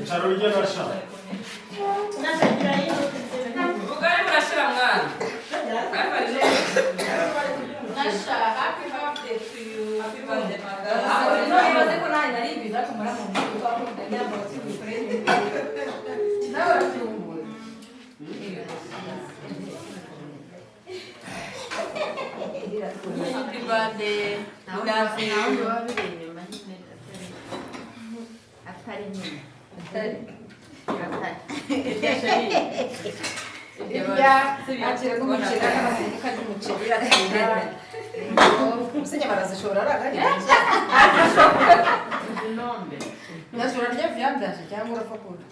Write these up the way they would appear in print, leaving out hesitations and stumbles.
Icyaro rye Nasha. Ubugari burashira mwana. Nasha, happy birthday to you. Happy birthday, mother. No, ibaze ko nawe nari biza kumara mu mugo kwa kundi ndabona ko bikoreye. Nawe uratumbuye. Happy birthday. Love you. akira n'umuceri n'amasenika y'umuceri iratanga umusinya barazishora aragari Inombe. nashora rya vyamdaje cyangwa urafakura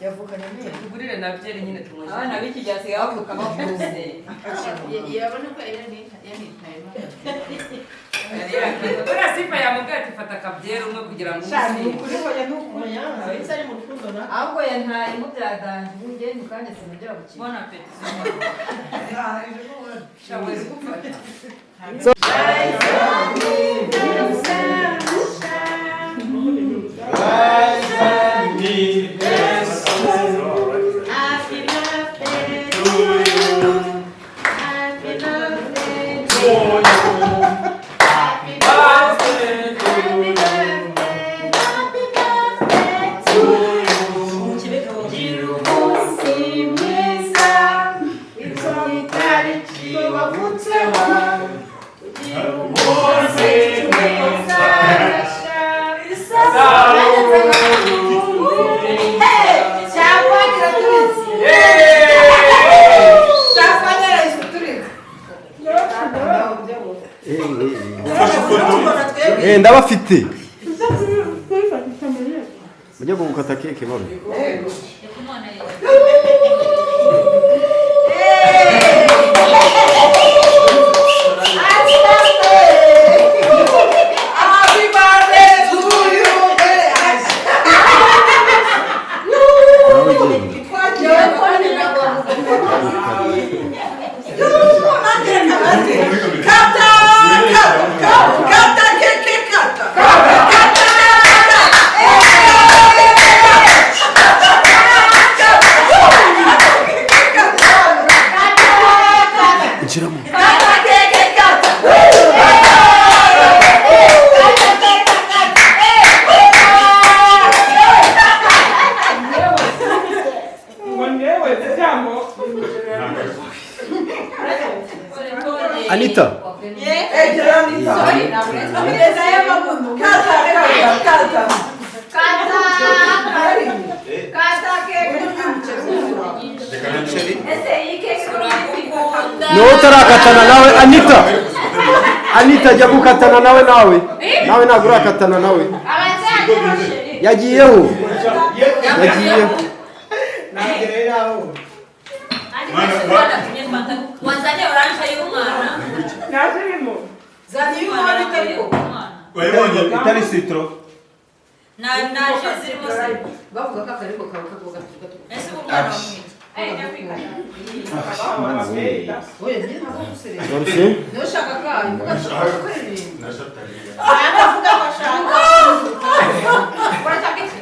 yavukanye niye Tugurire na byeri nyine tumuje. Abana b'iki gihe asigaye bavuka bavuze. yabona ko yanitaye Ura sifa yamubwira ati fata akabyeri umwe kugira ngo shani ukuri hoya nukumenya abitsa ari mu rukundo na ahubwo yantaye mubyaganje bunge mukanye sinongera gukina bona apeti. shawe gufata ndabafite mujye gukata keke bano Anita. No utarakatana nawe Anita. Anita jya gukatana nawe nawe ntabwo urakatana nawe yagiyeho Wazanye orange y'umwana. nazirimo zani y'umwana itariko wayibonye itari citro Na zirimo se. bavuga ko akariko kawe kavuga gato Ese umwana wamwita. oya njye ntabwo guserera Warushye? niyo ushaka kawe uvuga ko kuririmba aravuga ko ashaka urashaka iki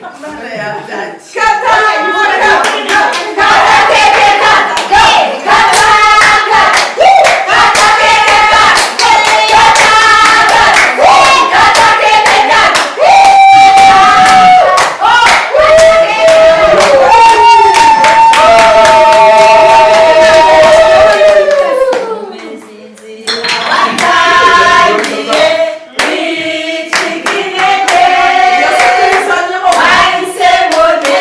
Ay, se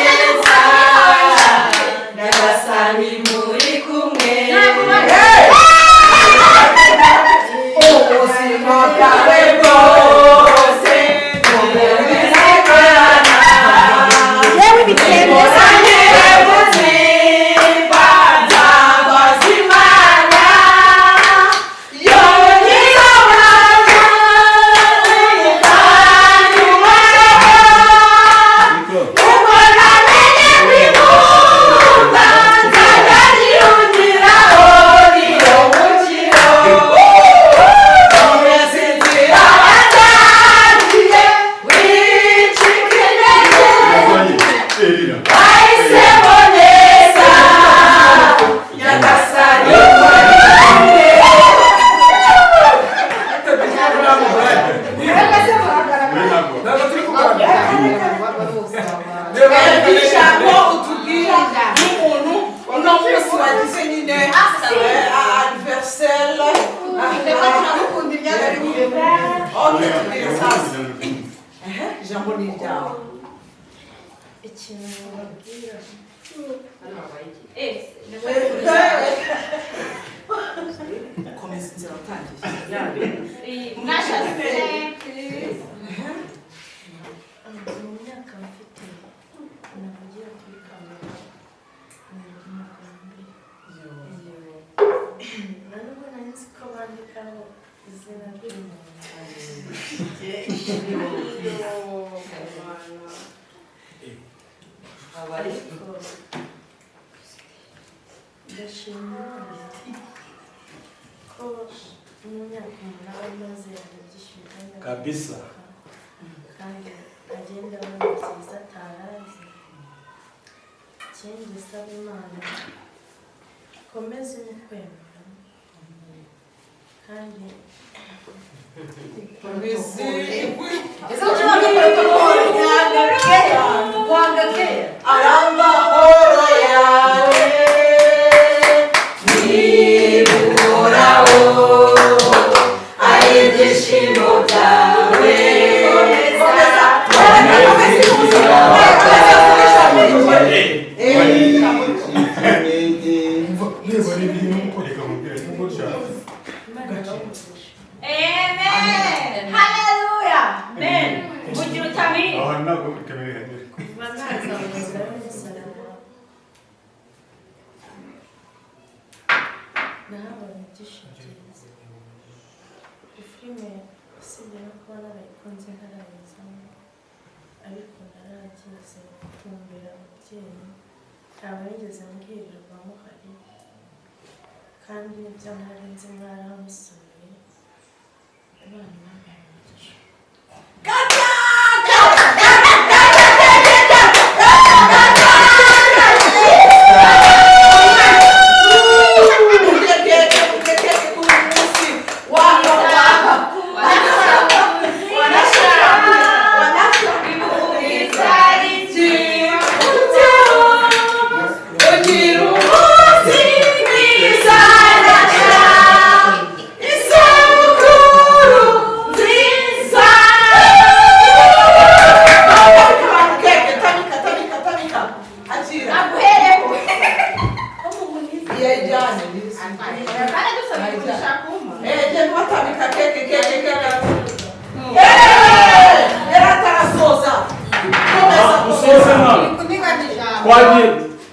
Ijambo ni iryawe. Ikintu mubabwira Komeza inzira utangiye. Nasha please. Mu myaka mfite navugira kuri kamera nubwo nari nzi ko bandikaho izina ry'umuntu ariko ndashimira ko mu myaka umunani maze yagishyura kabisa kandi agenda abona byiza atarazi. Ikindi saba Imana komeze umukwemera kandi Arambahoro yawe nibuhoraho ari ibyishimo byawe Amen. Hallelujah. Amen. Would you tell me? Nahabonye ibyishimo byiza. Filime usibye no kuba narayikunze ntarayizamo ariko naragize kumbera ababyeyi ntabwo nigeze mbwirirwa muhari kandi n'ibyo ntarenze mwaramusuye abana bambaye umugisha.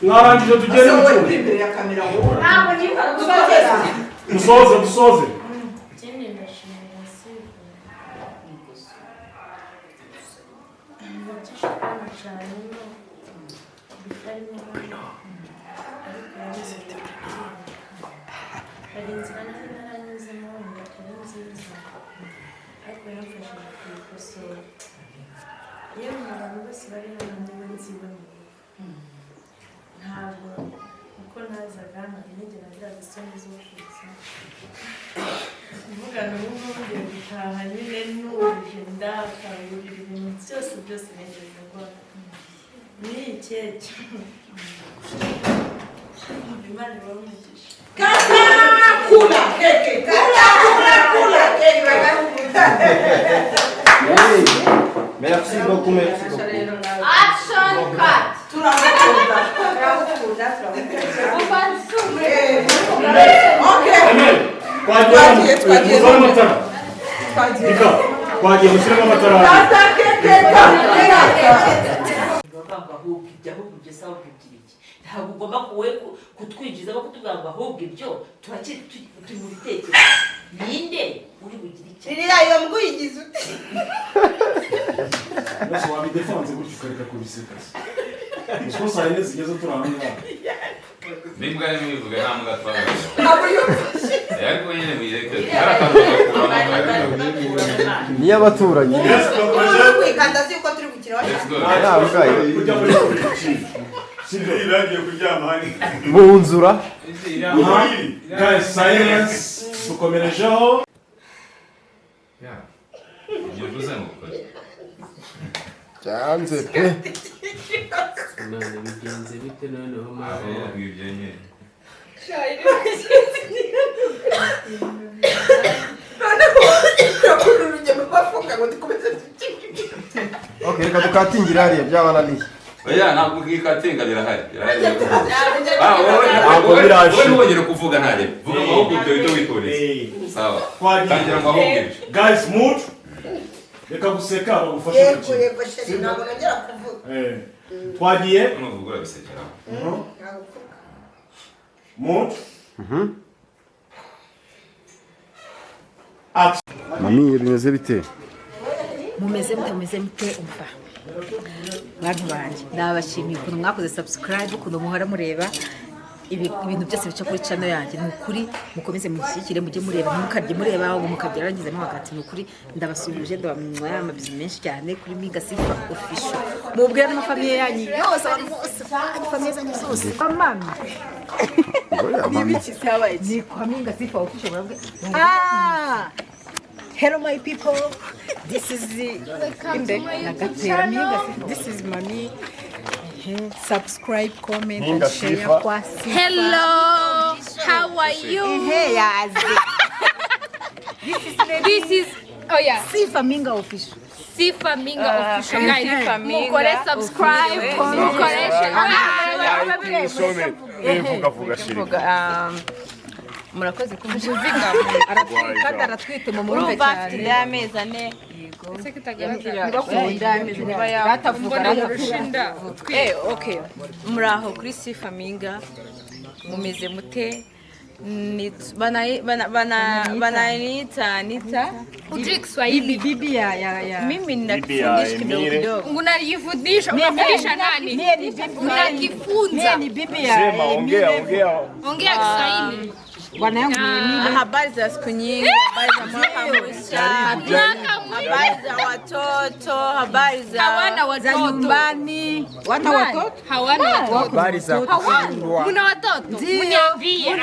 mwarangije tugere mu cyumba dusoze Ikindi ndashimira Sifa ndashimira cyane no bitarimo ariko yagize hari inzira nari naranyuzemo wenda atari nziza ariko yamfashije kuyikosora. Yewe abantu bose bari hano niba nziwe mu ntabwo uko nazaga ntabwo nagiraga isoni zo kuza kuvuga ngo ubu ngubu ngiye gutaha nyine nuje ndakangurira ibintu byose nigeze gukora ni keke Imana ibamugisha. Kula keke merci beaucoup Action cut. turakunda twagiye gushyiramo amatara ahubwo ibyo ahubwo ibyo sawa kugira iki ntabwo ugomba kutwinjizamo kutubwira ngo ahubwo ibyo turi mu bitekerezo ninde uri bugira icyo ririya iyo mbwa uyigize ute bose wabidefanze gutyo ukareka kubiseka uko saa yine zigeze turahanga nimbwa n'ibivuga nta mbwa twabaye ntabwo yumvise ariko nyine bireke karakanduka kuramo niyo abaturanyi kwikanda si uko turi gukina let's go ujya muri Sibyo bagiye kuryama hari. bunzura Guys, silence. Tukomerejeho. ya nyivuze ngo ukoze cyanze pe none bigenze bite noneho aho ngibyo nyine urugendo rwa Okay, reka dukatingire hariya byabananiye. Oya ntabwo kwikatinga birahari. Ntabwo biraje. Wowe wongere kuvuga ntare. Vuga amahubwo ibyo bito witoreze. Sawa. Tangira ngo ahubwo ibyo. Guys, mood. Reka guseka bagufashe Yego yego sheri ntabwo nongera kuvuga. Twagiye. N'uvugura bisekera. Mood. Mami bimeze bite? mumeze mute umva bantu banje ndabashimiye ukuntu mwakoze subscribe ukuntu muhora mureba ibintu byose bica kuri channel yanjye ni ukuri mukomeze mushyikire mujye mureba ntimukarye mureba aho mukabyara rangizemo hagati ni ukuri ndabasubije ndabamwaya amabizi menshi cyane kuri MINGA SIFA official mubwira n'amafamiye yanyu yose abantu bose famille zanyu zose mama ni kwa MINGA SIFA official murabwe hello my people, this is this is Mami. Subscribe, comment and share. Hello, how are you? This is oh yeah, Sifa MINGA official. Sifa MINGA official. Guys, mukore subscribe, mukore share. Murakoze kumvuga aratwika aratwite mu murumve cyane y'amezi ane yego ese kitagaragara batavuga okay muraho kuri Sifa MINGA mumeze mute banaita ujui Kiswahili bibi ya mimi ninakufundisha kidogo unanifundisha unafundisha nani unakifunza ni bibi ya ongea Kiswahili bwana yangu ni habari za siku nyingi, habari za mwaka mpya, habari za watoto, habari za nyumbani. Wana watoto? Hawana watoto. Habari za kufungwa. Muna watoto? Mniambie.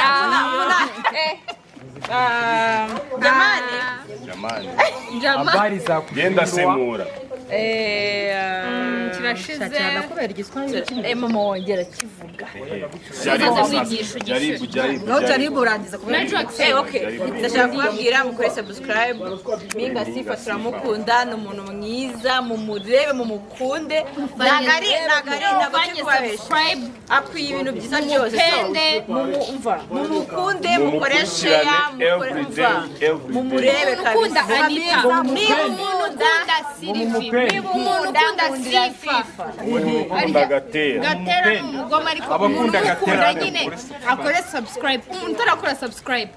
Jamani. Habari za kugenda semura. Kirashize. Nakubera igiswahili. Mama wongera kivuga. Jaribu urangiza kubera. Okay. Ndashaka kubabwira mukore subscribe. MINGA SIFA turamukunda ni umuntu mwiza mumurebe mumukunde. Nagari subscribe. Akwiye ibintu byiza byose. Mumukunde mukoreshe ya mumurebe kabisa. Gatera mugoma ariko umukunda nyine akore subscribe umuntu arakora subscribe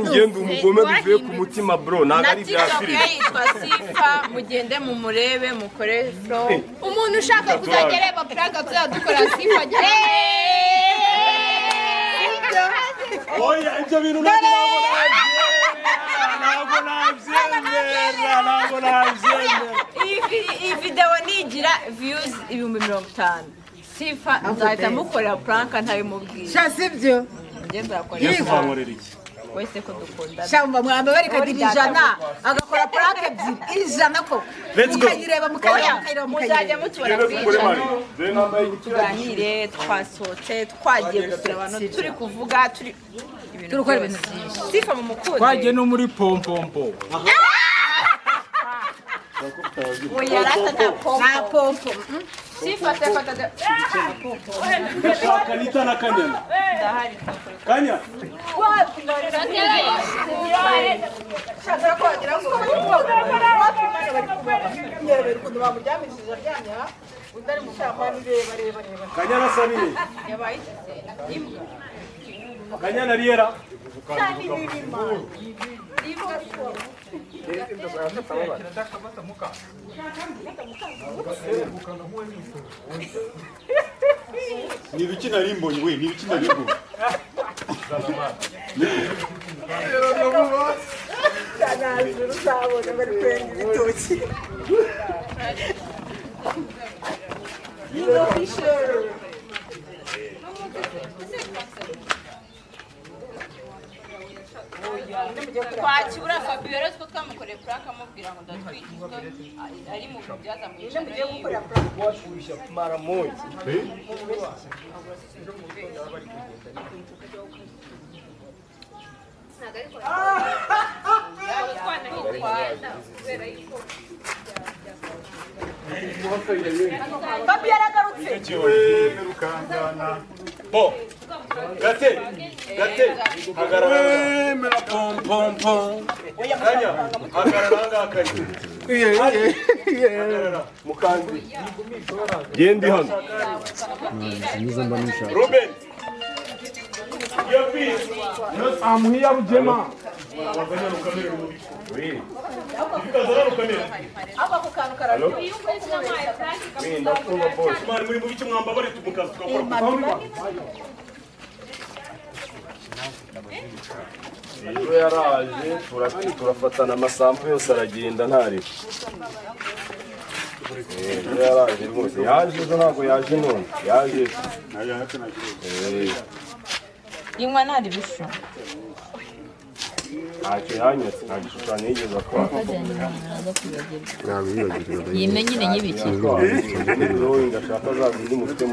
ngende umugome bivuye ku mutima bro naga ari bya filime yitwa Sifa mugende mumurebe mukore flow umuntu ushaka kuzagereba prank tuzadukora Sifa oya ibyo bintu ntabwo iyi video nigira views 50,000 Sifa nzahita mukorera prank ntabimubwira Shasibyo ngenda akora Yesu vankorera iki wese ko dukunda shamba mwamba bari kagira ijana agakora prank ebyiri ijana ko mukayireba muzajya mutubona tuganire twasohotse twagiye gusura abantu turi kuvuga turi gukora ibintu byinshi Sifa mumukunde twagiye no muri pompompo oya rata na pompo Sifa tafata kanita na kanyana ndahari kanya wapi Shaka ko agira ngo wapi mane bari kuntu bamujyamishije aryamye udari mushambani reba kanyana sabire yabaye imbwa kanyana riera ni biki narimbonye we ni biki narimbonye twakibura Fabio rero ko twamukoreye prank amubwira ngo ndatwikizwa ari mu byaza mu ijana mara moja Papi yaragarutse. Bo. Gate. Hagarara. Mera pom pom pom. Kanya. Hagarara ngakanye. Mukandi. Gendi hano. Ruben. I'm here Rugema. Aba ku kantu kararyoshye. Muri mu bice mwamba bari tumukaza tukakora. Iyo yaraje turafatana amasambu yose aragenda ntari. Iyo yaraje rwose yaje ejo ntabwo yaje none yaje. Inywa ntari bisho. Ntacyo yanyatse nta gishushanyo yigeze akora. Yimenye nyine nyibiki.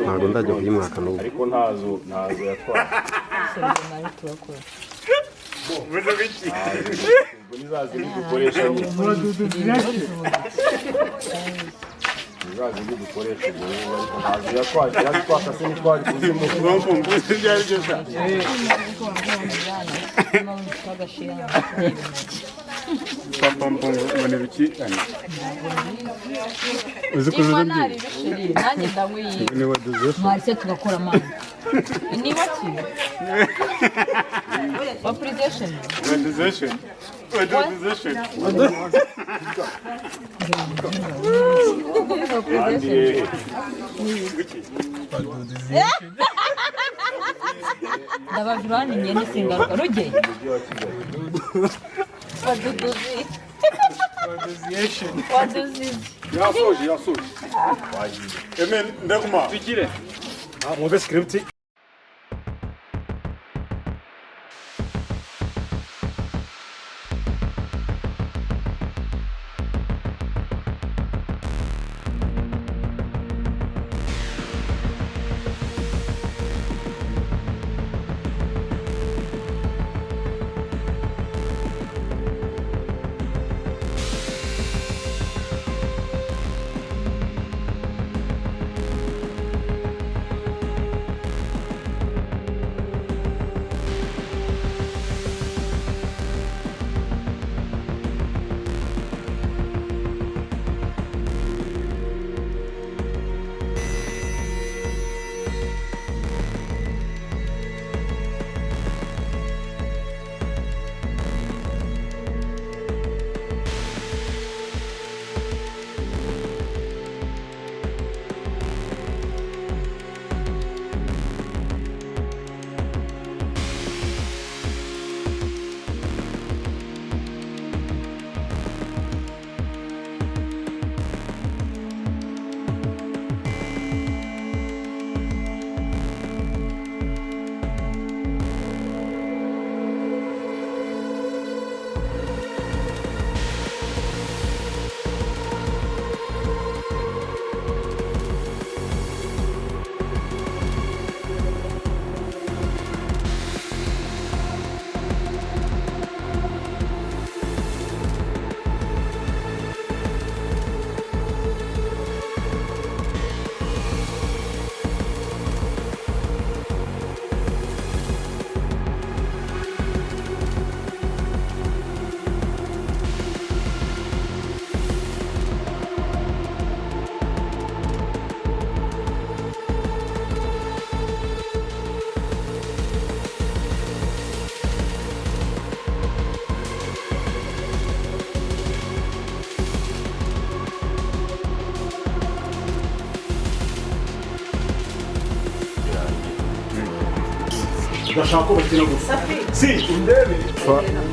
Ntabwo ndajya kuyimwaka n'ubu. Ariko ntazo yatwara. Ubwo nizazi dukoresha nizazi dukoresha ubwo ntazo yatwaje yatwaka se nitwari kuzimu. Mfunguze byari byo sha. Mbone biki ani. Inywa ntari bishiri nanjye ndamwiye. Ni waduze. Mwari tugakora amana. Ni baki? Appreciation. Waduze. Ndabajurani nyene singaruka ruge. Waduduzi. Waduzi. Yasoje. Amen ndakuma. Fikire. Mwebe script.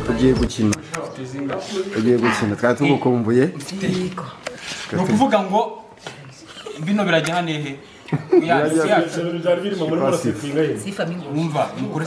Ugiye gukina twari tugukumbuye. Ni ukuvuga ngo bino birajya hano hehe byari birimo muri Sifa Umva mukore